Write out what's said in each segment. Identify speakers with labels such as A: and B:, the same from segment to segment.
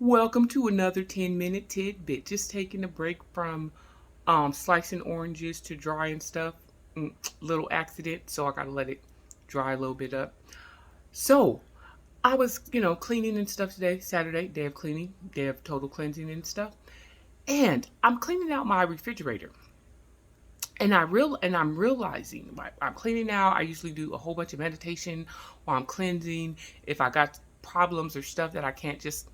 A: Welcome to another 10-minute tidbit. Just taking a break from slicing oranges to dry and stuff. Little accident, so I gotta let it dry a little bit up. So I was, cleaning and stuff today, Saturday, day of cleaning, day of total cleansing and stuff. And I'm cleaning out my refrigerator. And I'm realizing like I'm cleaning out. I usually do a whole bunch of meditation while I'm cleansing. If I got problems or stuff that I can't just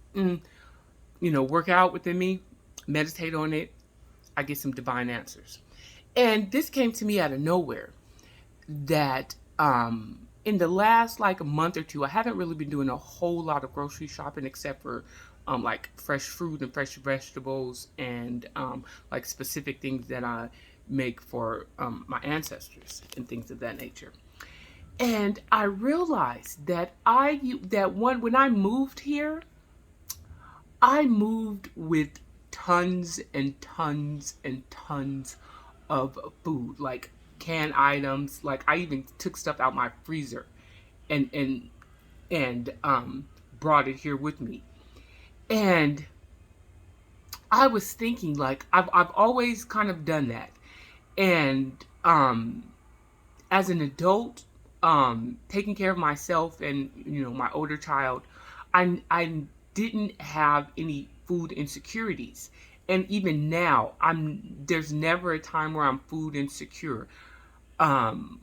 A: work out within me, meditate on it, I get some divine answers. And this came to me out of nowhere that in the last like a month or two, I haven't really been doing a whole lot of grocery shopping except for like fresh fruit and fresh vegetables and like specific things that I make for my ancestors and things of that nature. And I realized that when I moved here, I moved with tons and tons and tons of food, like canned items. Like I even took stuff out my freezer and brought it here with me. And I was thinking like I've always kind of done that. And as an adult, taking care of myself and my older child, I didn't have any food insecurities. And even now, there's never a time where I'm food insecure. Um,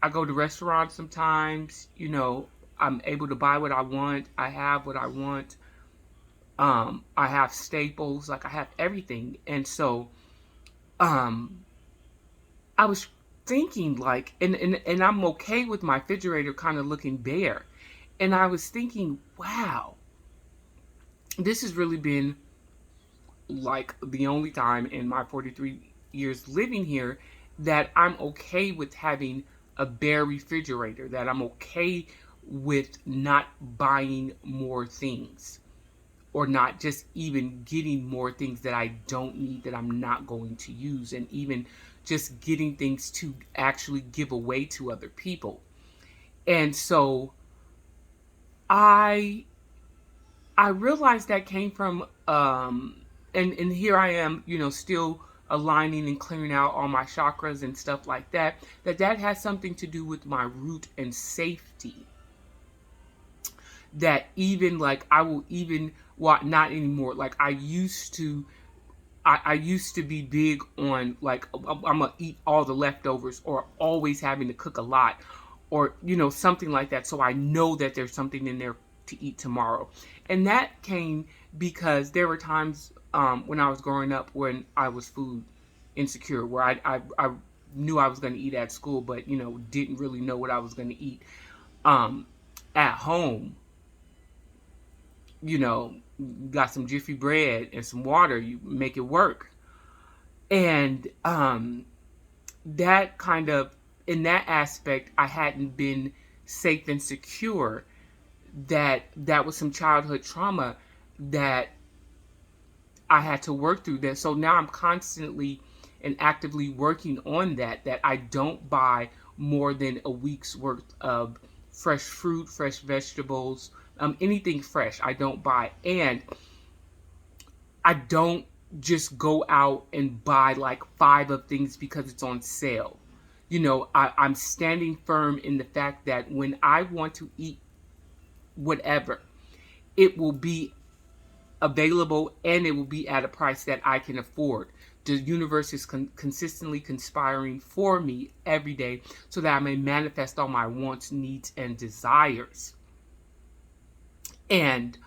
A: I go to restaurants sometimes, I'm able to buy what I want. I have what I want. I have staples, like I have everything. And so, um, I was thinking like, and I'm okay with my refrigerator kind of looking bare. And I was thinking, wow, this has really been like the only time in my 43 years living here that I'm okay with having a bare refrigerator, that I'm okay with not buying more things or not just even getting more things that I don't need, that I'm not going to use, and even just getting things to actually give away to other people. And so I I realized that came from and here I am, still aligning and clearing out all my chakras and stuff like that, that has something to do with my root and safety. That even like I will even well not anymore. Like I used to be big on like I'm gonna eat all the leftovers or always having to cook a lot or something like that. So I know that there's something in there to eat tomorrow, and that came because there were times when I was growing up when I was food insecure, where I knew I was going to eat at school, but didn't really know what I was going to eat um, at home. You know, got some jiffy bread and some water, you make it work. And that kind of in that aspect I hadn't been safe and secure. That was some childhood trauma that I had to work through. That so now I'm constantly and actively working on that I don't buy more than a week's worth of fresh fruit, fresh vegetables, anything fresh I don't buy. And I don't just go out and buy like five of things because it's on sale. I'm standing firm in the fact that when I want to eat whatever, it will be available and it will be at a price that I can afford. The universe is consistently conspiring for me every day so that I may manifest all my wants, needs, and desires. And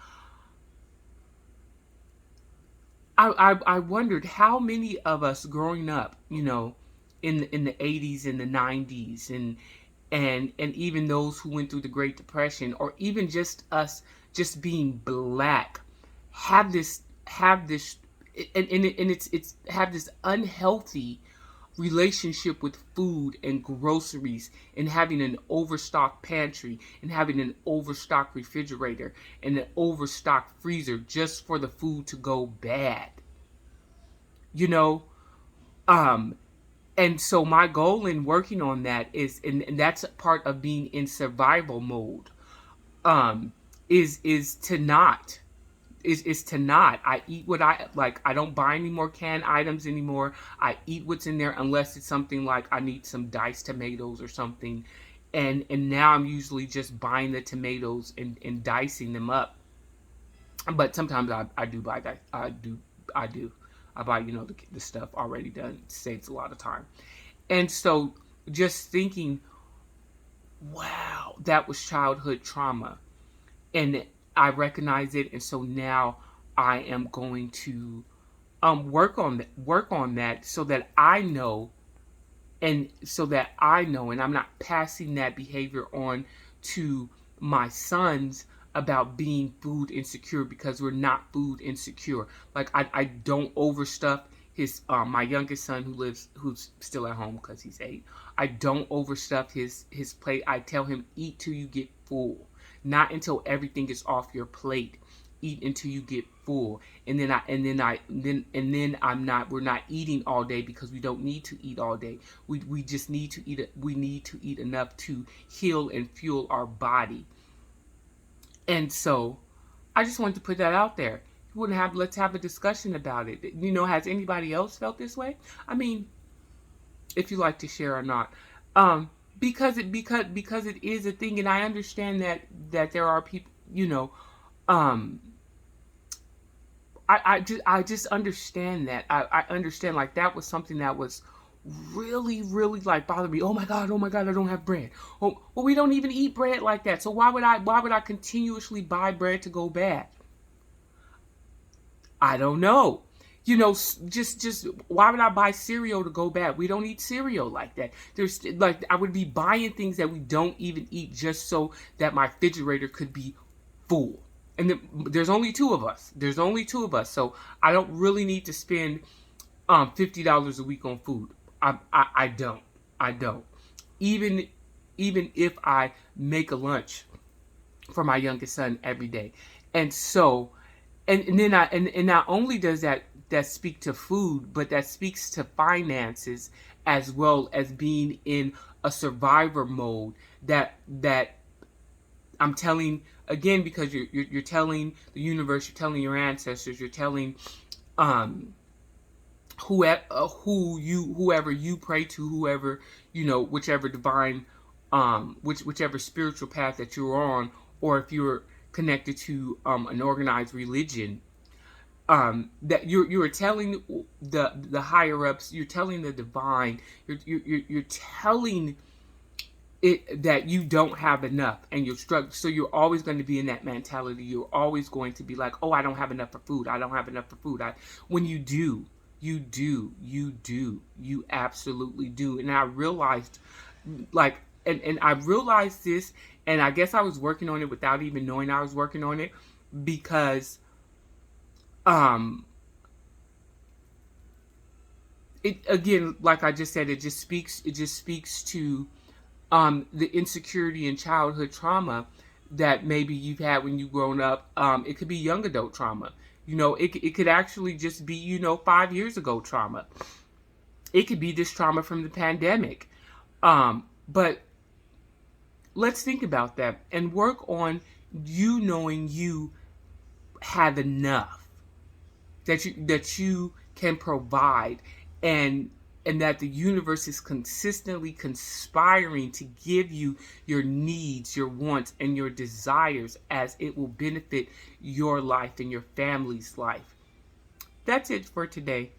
A: I wondered how many of us growing up, in the 80s and the 90s and even those who went through the Great Depression, or even just us just being black, have this and it's have this unhealthy relationship with food and groceries, and having an overstocked pantry and having an overstocked refrigerator and an overstocked freezer just for the food to go bad. You know, um and so my goal in working on that is, and that's a part of being in survival mode, um is to not is to not. I eat what I like. I don't buy any more canned items anymore. I eat what's in there unless it's something like I need some diced tomatoes or something. And now I'm usually just buying the tomatoes and dicing them up. But sometimes I do buy that. I do. I buy, the stuff already done. It saves a lot of time. And so just thinking, wow, that was childhood trauma. And I recognize it, and so now I am going to work on that so that I know, and I'm not passing that behavior on to my sons about being food insecure, because we're not food insecure. Like I don't overstuff his my youngest son who's still at home because he's 8. I don't overstuff his plate. I tell him, eat till you get full, not until everything is off your plate. Eat until you get full, and then I'm not. We're not eating all day because we don't need to eat all day. We just need to eat. We need to eat enough to heal and fuel our body. And so, I just wanted to put that out there. Let's have a discussion about it. Has anybody else felt this way? I mean, if you like to share or not. Because it is a thing, and I understand that there are people, um I just understand that. I understand, like, that was something that was really, really, like, bothered me. Oh my God, I don't have bread. Oh, well, we don't even eat bread like that. So why would I continuously buy bread to go bad? I don't know. Just why would I buy cereal to go bad? We don't eat cereal like that. There's, like, I would be buying things that we don't even eat just so that my refrigerator could be full. And there's only two of us. So I don't really need to spend $50 a week on food. I don't. I don't. Even even if I make a lunch for my youngest son every day. And so, and then and not only does that speak to food, but that speaks to finances, as well as being in a survivor mode. That I'm telling, again, because you're telling the universe, you're telling your ancestors, you're telling um whoever you pray to, whoever, whichever divine, whichever spiritual path that you're on, or if you're connected to an organized religion, that you're telling the higher ups, you're telling the divine, you're telling it that you don't have enough, and you're struggling. So you're always going to be in that mentality. You're always going to be like, oh, I don't have enough for food. I don't have enough for food. When you do, you absolutely do. And I realized, like, and I realized this, and I guess I was working on it without even knowing I was working on it, because it, again, like I just said, it just speaks to the insecurity and childhood trauma that maybe you've had when you've grown up. It could be young adult trauma. It could actually just be, 5 years ago trauma. It could be this trauma from the pandemic. But let's think about that and work on you knowing you have enough, that you can provide, and that the universe is consistently conspiring to give you your needs, your wants, and your desires, as it will benefit your life and your family's life. That's it for today.